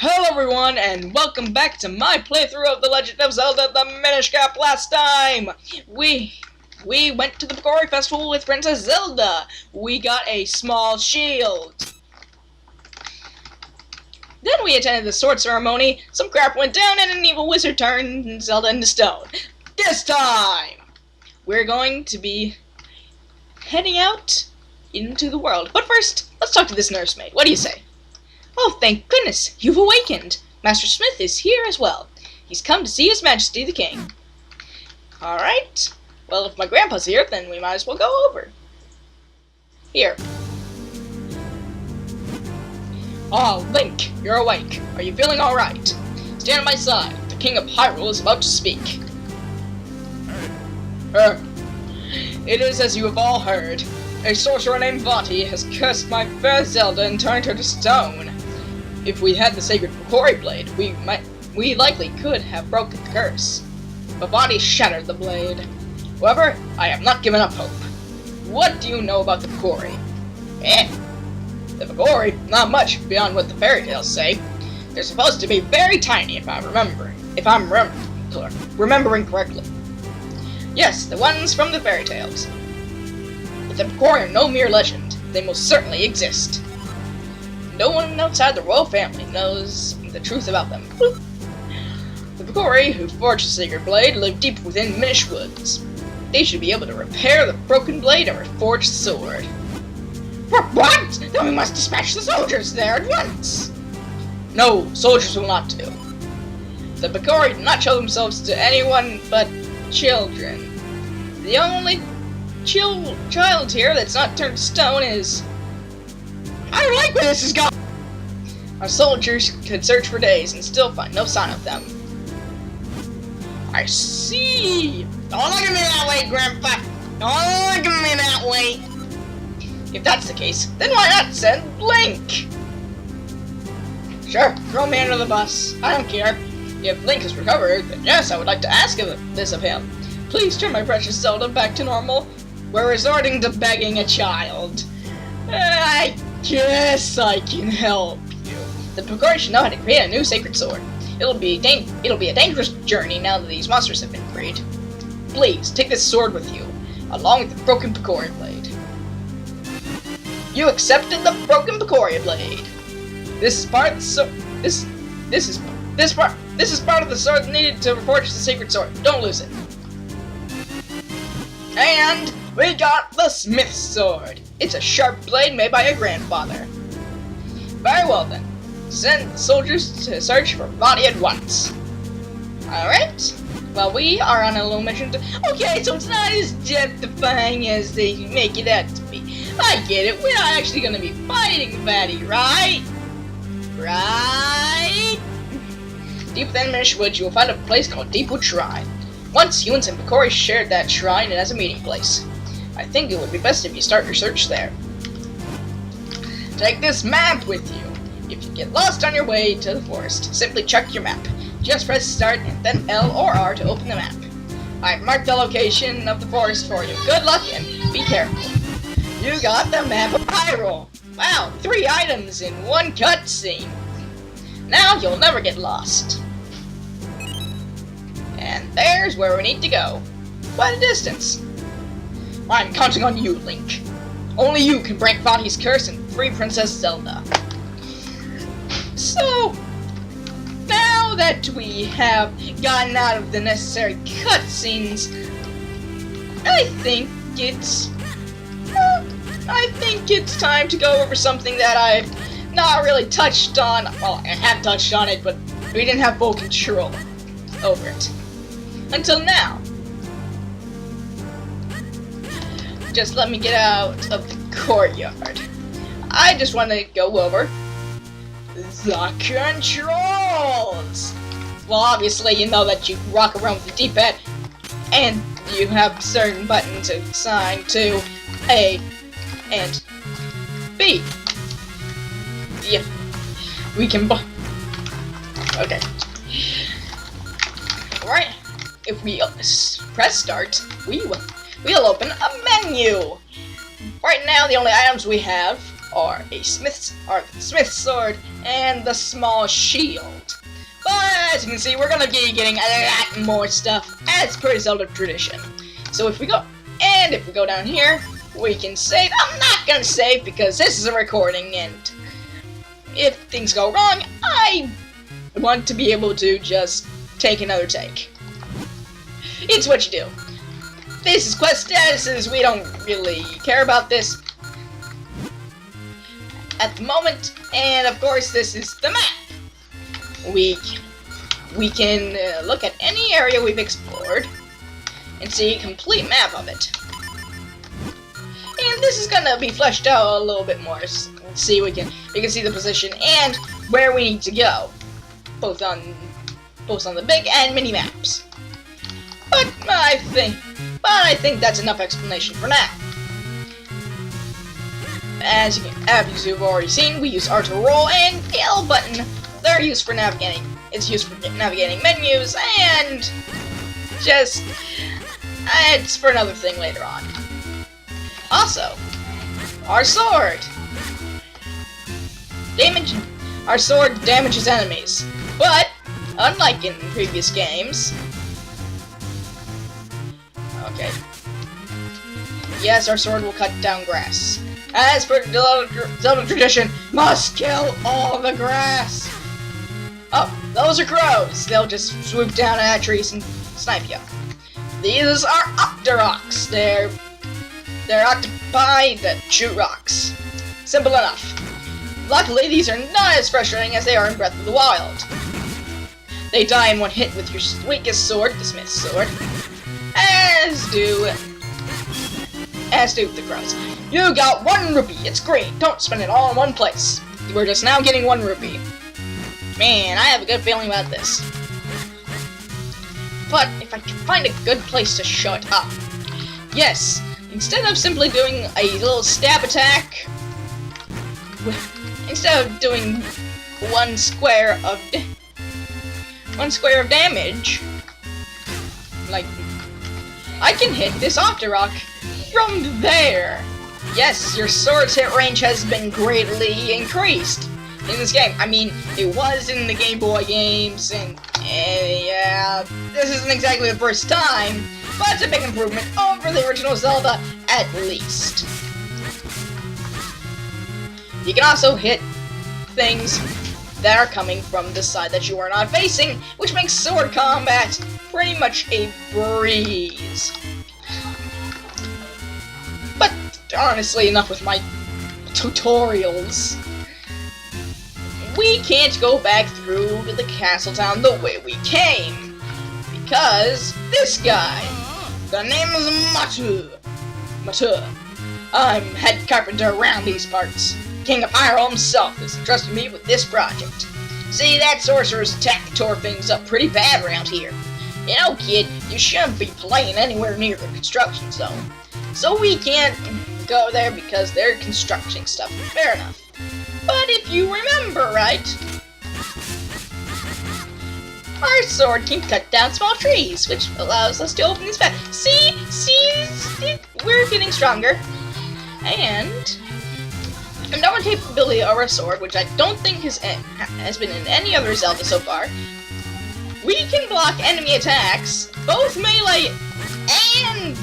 Hello everyone, and welcome back to my playthrough of The Legend of Zelda, the Minish Cap. Last time, we went to the Picori Festival with Princess Zelda. We got a small shield. Then we attended the sword ceremony, some crap went down, and an evil wizard turned Zelda into stone. This time, we're going to be heading out into the world. But first, let's talk to this nursemaid. What do you say? Oh, thank goodness, you've awakened. Master Smith is here as well. He's come to see His Majesty the King. Alright. Well, if my grandpa's here, then we might as well go over. Here. Oh, Link, you're awake. Are you feeling alright? Stand at my side. The King of Hyrule is about to speak. It is as you have all heard. A sorcerer named Vati has cursed my fair Zelda and turned her to stone. If we had the sacred Picori blade, we likely could have broken the curse. But Vati shattered the blade. However, I have not given up hope. What do you know about the Picori? The Picori? Not much beyond what the fairy tales say. They're supposed to be very tiny if I'm remembering correctly. Yes, the ones from the fairy tales. But the Picori are no mere legend. They most certainly exist. No one outside the royal family knows the truth about them. The Picori who forged the sacred blade live deep within Minish woods. They should be able to repair the broken blade and reforge the sword. What? Then we must dispatch the soldiers there at once! No, soldiers will not do. The Picori do not show themselves to anyone but children. The only child here that's not turned to stone is... I don't like where this is going! Our soldiers could search for days and still find no sign of them. I see! Don't look at me that way, Grandpa! Don't look at me that way! If that's the case, then why not send Link? Sure, throw me under the bus. I don't care. If Link has recovered, then yes, I would like to ask this of him. Please turn my precious Zelda back to normal. We're resorting to begging a child. I guess I can help you. The Picori should know how to create a new sacred sword. It'll be a dangerous journey now that these monsters have been freed. Please, take this sword with you, along with the broken Picori blade. You accepted the broken Picori blade. This is part of the sword. This is part of the sword needed to reforge the sacred sword. Don't lose it. And we got the Smith's sword. It's a sharp blade made by your grandfather. Very well then. Send the soldiers to search for Vati at once. Alright. Well, we are on a little mission to... Okay, so it's not as death-defying as they make it out to be. I get it. We're not actually going to be fighting Vati, right? Right? Deep within Minish Woods, you will find a place called Deepwood Shrine. Once, humans and Picori shared that shrine as a meeting place. I think it would be best if you start your search there. Take this map with you. If you get lost on your way to the forest, simply check your map. Just press start and then L or R to open the map. I've marked the location of the forest for you. Good luck and be careful. You got the map of Hyrule. Wow, 3 items in one cutscene. Now you'll never get lost. And there's where we need to go. Quite a distance. I'm counting on you, Link. Only you can break Vati's curse and free Princess Zelda. So, now that we have gotten out of the necessary cutscenes, I think it's time to go over something that I've not really touched on. Well, I have touched on it, but we didn't have full control over it. Until now. Just let me get out of the courtyard. I just want to go over the controls. Well, obviously you know that you rock around with the D-pad, and you have certain buttons assigned to A and B. Yeah, we can. Okay. Alright. If we press start, we'll open a menu. Right now, the only items we have are the smith's sword and the small shield. But as you can see, we're gonna be getting a lot more stuff as per Zelda tradition. So if we go down here, we can save. I'm not gonna save because this is a recording, and if things go wrong, I want to be able to just take another take. It's what you do. This is quest statuses. We don't really care about this at the moment, and of course this is the map. We can look at any area we've explored and see a complete map of it. And this is gonna be fleshed out a little bit more. Let's see, we can see the position and where we need to go, both on the big and mini maps. But I think that's enough explanation for now. As you've already seen, we use R to roll and the L button. They're used for navigating. It's used for navigating menus and just it's for another thing later on. Also, our sword. Our sword damages enemies, but unlike in previous games. Okay. Yes, our sword will cut down grass. As per Zelda tradition, must kill all the grass. Oh, those are crows. They'll just swoop down at trees and snipe you. These are Octoroks. They're octopi that shoot rocks. Simple enough. Luckily, these are not as frustrating as they are in Breath of the Wild. They die in one hit with your weakest sword, the Smith's sword, as do the crows. You got 1 rupee. It's great. Don't spend it all in one place. We're just now getting 1 rupee. Man, I have a good feeling about this. But if I can find a good place to show it up. Yes, instead of simply doing a little stab attack, instead of doing one square of damage, like, I can hit this Octorok from there. Yes, your sword's hit range has been greatly increased in this game. I mean, it was in the Game Boy games, and yeah, this isn't exactly the first time, but it's a big improvement over the original Zelda, at least. You can also hit things that are coming from the side that you are not facing, which makes sword combat pretty much a breeze. But honestly, enough with my tutorials. We can't go back through to the castle town the way we came, because this guy, the name is Matu. I'm head carpenter around these parts. King of Hyrule himself has entrusted me with this project. See, that sorcerer's attack tore things up pretty bad around here. You know, kid, you shouldn't be playing anywhere near the construction zone. So we can't go there because they're constructing stuff. Fair enough. But if you remember right, our sword can cut down small trees, which allows us to open these back. See, we're getting stronger. And another capability of our sword, which I don't think has been in any other Zelda so far, we can block enemy attacks, both melee and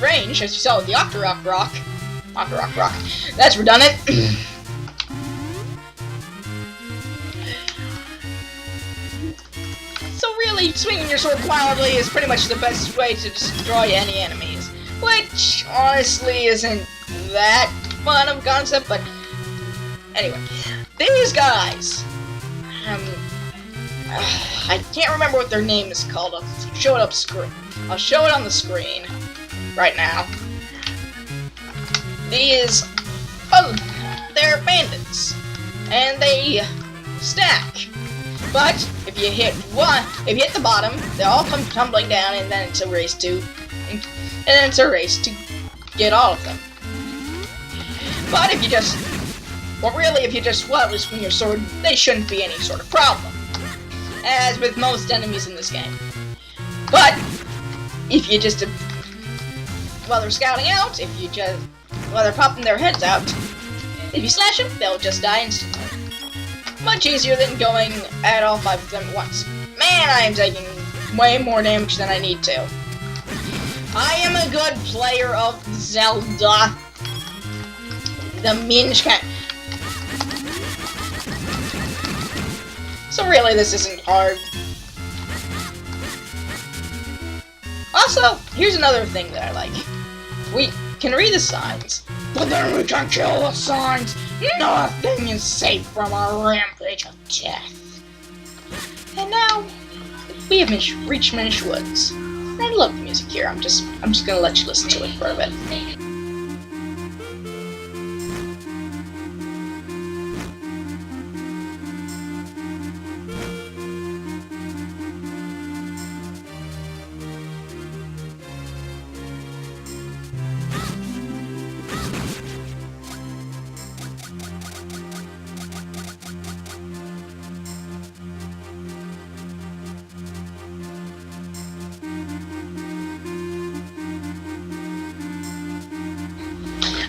range, as you saw with the Octorok Rock. That's redundant. So really, swinging your sword wildly is pretty much the best way to destroy any enemies, which honestly isn't that fun of a concept, but anyway, these guys, I can't remember what their name is called. I'll show it on the screen right now. These, they're bandits, and they stack. But if you hit the bottom, they all come tumbling down, and then it's a race to get all of them. But if you just swing your sword, they shouldn't be any sort of problem, as with most enemies in this game. But if you just, while they're scouting out, while they're popping their heads out, If you slash them, they'll just die instantly. Much easier than going at all 5 of them at once. Man, I am taking way more damage than I need to. I am a good player of Zelda. The Minish cat. So really, this isn't hard. Also, here's another thing that I like. We can read the signs, but then we can kill the signs. Nothing is safe from our rampage of death. And now, we have reached Minish Woods. I love the music here. I'm just gonna let you listen to it for a bit.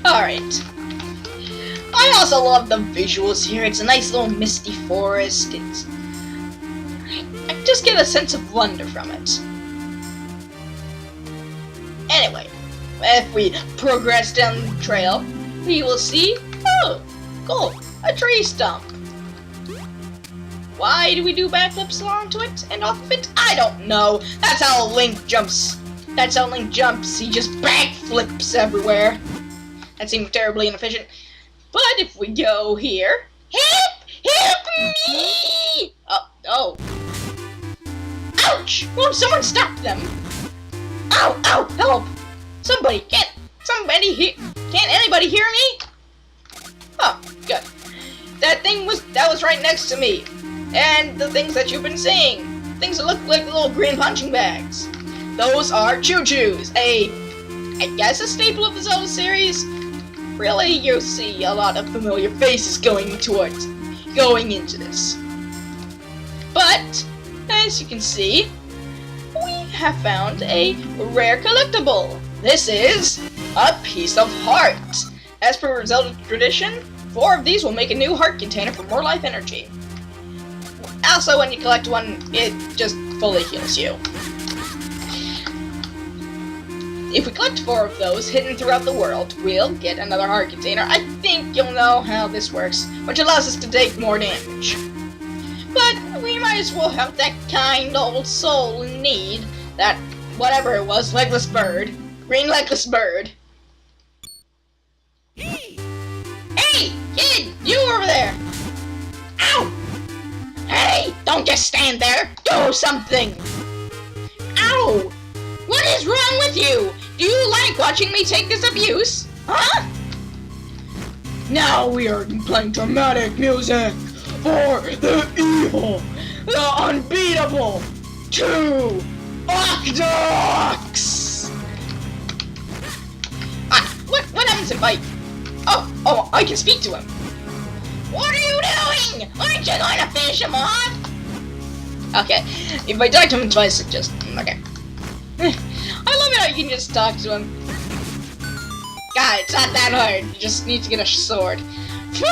Alright. I also love the visuals here. It's a nice little misty forest. I just get a sense of wonder from it. Anyway, if we progress down the trail, we will see, oh, cool, a tree stump. Why do we do backflips along to it and off of it? I don't know. That's how Link jumps. That's how Link jumps. He just backflips everywhere. That seemed terribly inefficient. But if we go here... Help me! Oh. Ouch! Won't someone stop them? Ow! Help! Can't anybody hear me? Oh, good. That was right next to me. And the things that you've been seeing. Things that look like little green punching bags. Those are choo-choos. I guess a staple of the Zelda series. Really, you'll see a lot of familiar faces going into this. But, as you can see, we have found a rare collectible. This is a piece of heart. As per Zelda tradition, 4 of these will make a new heart container for more life energy. Also, when you collect one, it just fully heals you. If we collect 4 of those hidden throughout the world, we'll get another heart container. I think you'll know how this works, which allows us to take more damage. But we might as well have that kind old soul in need, that whatever it was, legless bird, green legless bird. Hey, kid, you over there! Ow! Hey, don't just stand there, do something! Ow! What is wrong with you? Do you like watching me take this abuse? Huh? Now we are playing dramatic music for the evil, the unbeatable, 2 Octox! What happens if I... Oh, I can speak to him. What are you doing? Aren't you going to finish him off? Okay, if I talk to him twice, it just... Okay. I love it how you can just talk to him. God, it's not that hard. You just need to get a sword. Phew!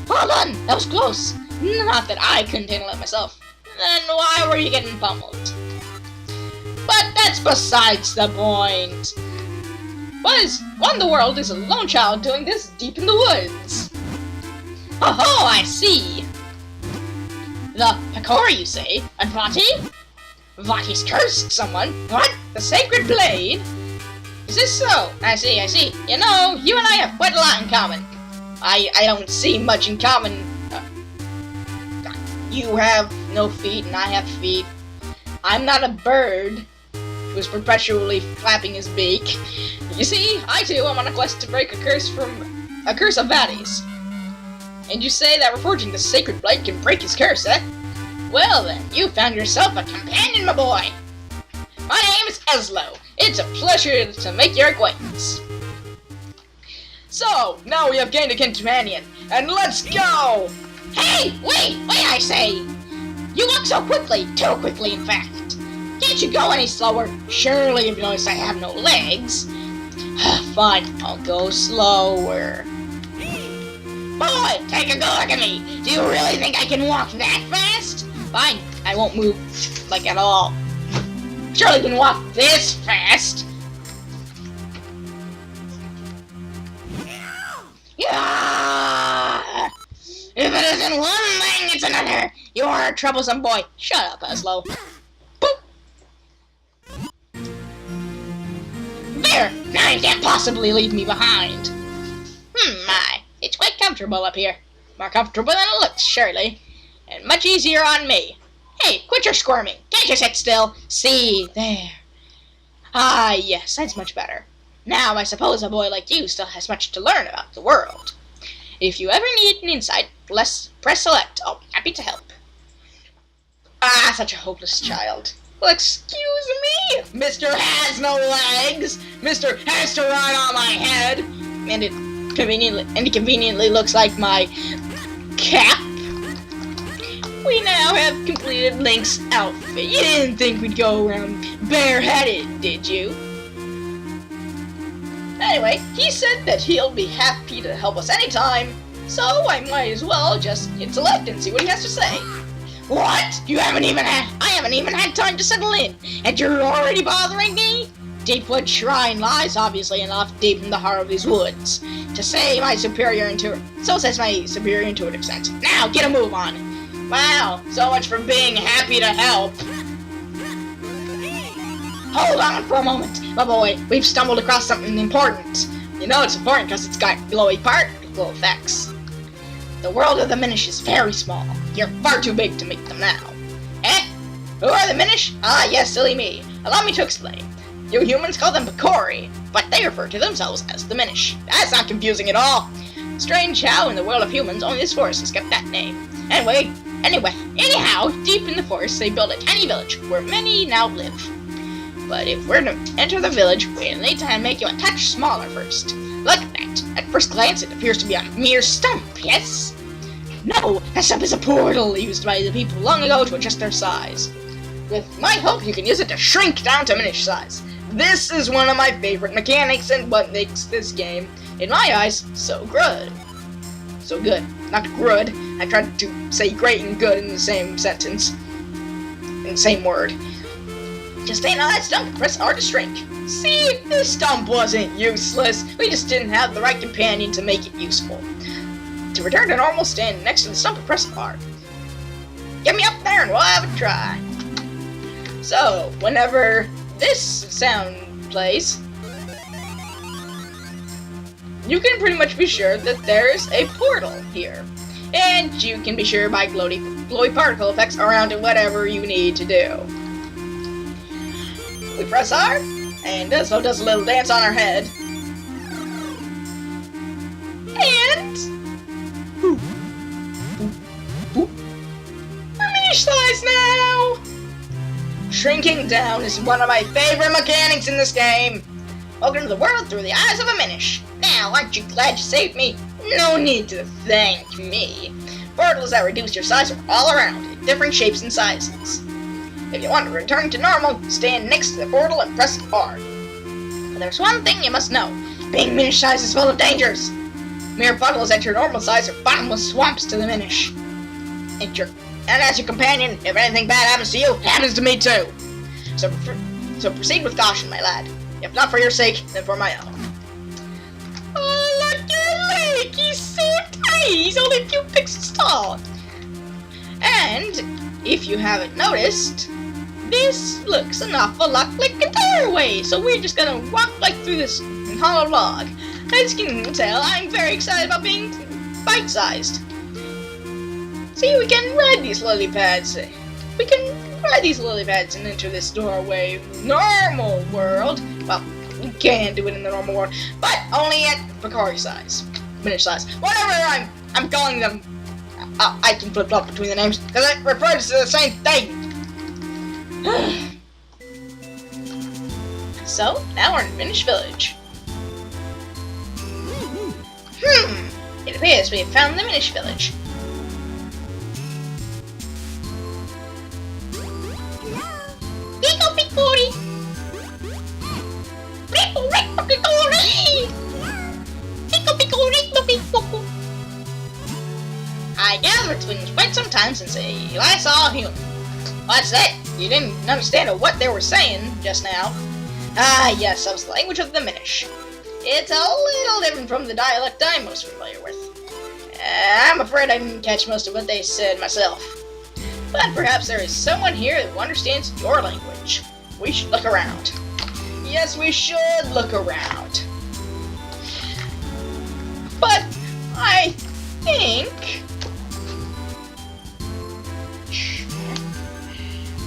Hold on! That was close. Not that I couldn't handle it myself. Then why were you getting pummeled? But that's besides the point. What in the world is a lone child doing this deep in the woods? Oh, I see. The Picori, you say? And Vati? Vati's cursed someone. What? The sacred blade? Is this so? I see. You know, you and I have quite a lot in common. I don't see much in common. You have no feet and I have feet. I'm not a bird who's perpetually flapping his beak. You see, I too am on a quest to break a curse of Vati's. And you say that reforging the sacred blade can break his curse, eh? Well then, you found yourself a companion, my boy! My name is Eslo. It's a pleasure to make your acquaintance. So, now we have gained a companion, and let's go! Hey, wait, I say! You walk so quickly, too quickly in fact. Can't you go any slower? Surely you've noticed I have no legs. Fine, I'll go slower. Boy, take a good look at me. Do you really think I can walk that fast? Fine, I won't move, like, at all. Surely can walk this fast. Yeah! If it isn't one thing, it's another. You're a troublesome boy. Shut up, Aslo. Boop. There! Now you can't possibly leave me behind. My. It's quite comfortable up here. More comfortable than it looks, surely. And much easier on me. Hey, quit your squirming. Can't you sit still? See, there. Ah, yes, that's much better. Now, I suppose a boy like you still has much to learn about the world. If you ever need an insight, press select. I'll be happy to help. Ah, such a hopeless child. Well, excuse me, Mr. Has no legs. Mr. Has to ride on my head. And it conveniently looks like my cap. We now have completed Link's outfit. You didn't think we'd go around bareheaded, did you? Anyway, he said that he'll be happy to help us anytime, so I might as well just hit select and see what he has to say. What? I haven't even had time to settle in, and you're already bothering me? Deepwood Shrine lies obviously enough deep in the heart of these woods. So says my superior intuitive sense. Now, get a move on. Wow, so much for being happy to help. Hold on for a moment, my boy. We've stumbled across something important. You know it's important because it's got glowy particle effects. The world of the Minish is very small. You're far too big to meet them now. Eh? Who are the Minish? Ah, yes, silly me. Allow me to explain. You humans call them Picori, but they refer to themselves as the Minish. That's not confusing at all. Strange how in the world of humans only this forest has kept that name. Anyhow, deep in the forest they built a tiny village where many now live. But if we're to enter the village, we'll need to make you a touch smaller first. Look at that. At first glance, it appears to be a mere stump, yes? No, that stump is a portal used by the people long ago to adjust their size. With my help, you can use it to shrink down to Minish size. This is one of my favorite mechanics and what makes this game, in my eyes, so good. So good. Not good. I tried to say great and good in the same sentence. In the same word. Just stand on that stump and press R to shrink. See, this stump wasn't useless. We just didn't have the right companion to make it useful. To return to normal, stand next to the stump and press R. Get me up there and we'll have a try. So, whenever this sound plays, you can pretty much be sure that there's a portal here. And you can be sure by glowy particle effects around it whatever you need to do. We press R, and Desmo does a little dance on her head. And boop, boop, boop. We're Minish size now! Shrinking down is one of my favorite mechanics in this game. Welcome to the world through the eyes of a Minish. Now, aren't you glad you saved me? No need to thank me. Portals that reduce your size are all around, in different shapes and sizes. If you want to return to normal, stand next to the portal and press R. But there's one thing you must know. Being Minish size is full of dangers. Mere puddles at your normal size are bottomless swamps to the Minish. And as your companion, if anything bad happens to you, it happens to me too. So proceed with caution, my lad. If not for your sake, then for my own. Oh, look at your leg! He's so tiny! He's only a few pixels tall! And, if you haven't noticed, this looks an awful lot like a doorway, so we're just gonna walk right through this hollow log. As you can tell, I'm very excited about being bite-sized. See, we can ride these lily pads. We can ride these lily pads and enter this doorway normal world. Well, you can do it in the normal world, but only at Picori size. Minish size. Whatever I'm calling them. I can flip-flop between the names, because it refers to the same thing. So, now we're in Minish Village. It appears we have found the Minish Village. Pico Picori! Pico Picori! Pico Picori! Pico! some time since I saw a human. What's that? You didn't understand what they were saying just now. Ah, yes, that was the language of the Minish. It's a little different from the dialect I'm most familiar with. I'm afraid I didn't catch most of what they said myself. But perhaps there is someone here who understands your language. We should look around. Yes, we should look around. But I think...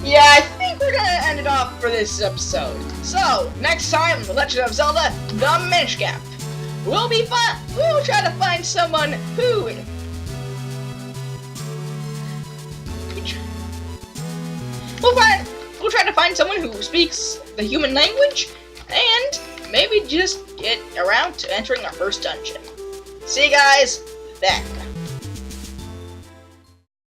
Yeah, I think we're gonna end it off for this episode. So, next time, The Legend of Zelda, The Minish Gap. We'll try to find someone who... We'll try to find someone who speaks the human language, and maybe just get around to entering our first dungeon. See you guys then.